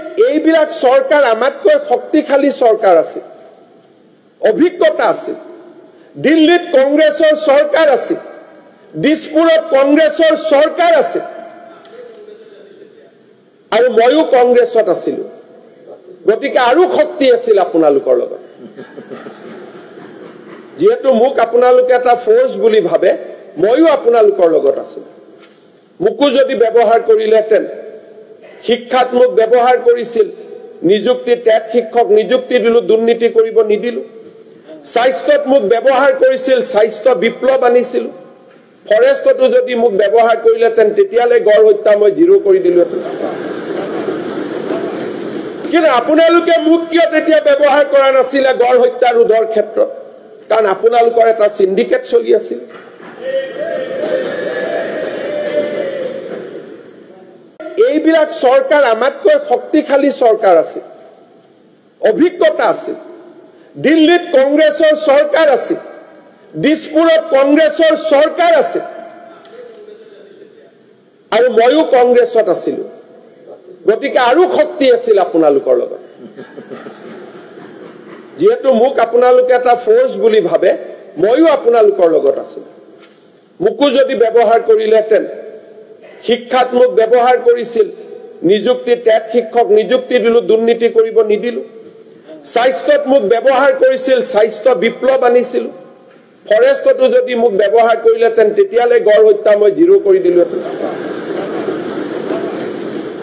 এইবিলাক চৰকাৰ আমাতকৈ শক্তিশালী চৰকাৰ আছে, অভিজ্ঞতা আছে। দিল্লীত কংগ্ৰেছৰ চৰকাৰ আছে, দিছপুৰত কংগ্ৰেছৰ চৰকাৰ আছে, আৰু ময়ো কংগ্ৰেছত আছিলো। গতিকে আৰু শক্তি আছিল আপোনালোকৰ লগত। যেহেতু মোক আপোনালোকে এটা ফোৰ্স বুলি ভাবে, ময়ো আপোনালোকৰ লগত আছিলো। মোকো যদি ব্যৱহাৰ কৰিলেহেঁতেন, শিক্ষাত মোক ব্যৱহাৰ কৰিছিল, নিযুক্তি টেট শিক্ষক নিযুক্তি দিলো, দুৰ্নীতি কৰিব নিদিলো। স্বাস্থ্যত মোক ব্যৱহাৰ কৰিছিল, স্বাস্থ্য বিপ্লৱ আনিছিল। ফৰেষ্টতো যদি মোক ব্যৱহাৰ কৰিলেহেঁতেন, তেতিয়ালে গড় হত্যা মই জিৰো কৰি দিলোহেঁতেন। কিন্তু আপোনালোকে মোক কিয় তেতিয়া ব্যৱহাৰ কৰা নাছিলে গড় হত্যা ৰোধৰ ক্ষেত্ৰত? কাৰণ আপোনালোকৰ এটা সিন্ডিকেট চলি আছিল। এইবিলাক চৰকাৰ আমাতকৈ শক্তিশালী চৰকাৰ আছে, অভিজ্ঞতা আছে। দিল্লীত কংগ্ৰেছৰ চৰকাৰ আছে, দিছপুৰত কংগ্ৰেছৰ চৰকাৰ আছে, আৰু ময়ো কংগ্ৰেছত আছিলো। গতিকে আৰু শক্তি আছিল আপোনালোকৰ লগত। যেহেতু মোক আপোনালোকে এটা ফোৰ্স বুলি ভাবে, ময়ো আপোনালোকৰ লগত আছিলো। মোকো যদি ব্যৱহাৰ কৰিলেহেঁতেন, শিক্ষাত মোক ব্যৱহাৰ কৰিছিল, নিযুক্তি টেট শিক্ষক নিযুক্তি দিলো, দুৰ্নীতি কৰিব নিদিলো। স্বাস্থ্যত মোক ব্যৱহাৰ কৰিছিল, স্বাস্থ্য বিপ্লৱ আনিছিল। ফৰেষ্টতো যদি মোক ব্যৱহাৰ কৰিলেহেঁতেন, তেতিয়ালে গড় হত্যা মই জিৰো কৰি দিলোহেঁতেন।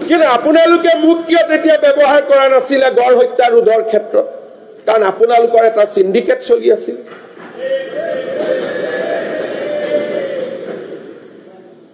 কিন্তু আপোনালোকে মোক কিয় তেতিয়া ব্যৱহাৰ কৰা নাছিলে গড় হত্যা ৰোধৰ ক্ষেত্ৰত? কাৰণ আপোনালোকৰ এটা সিন্ডিকেট চলি আছিল।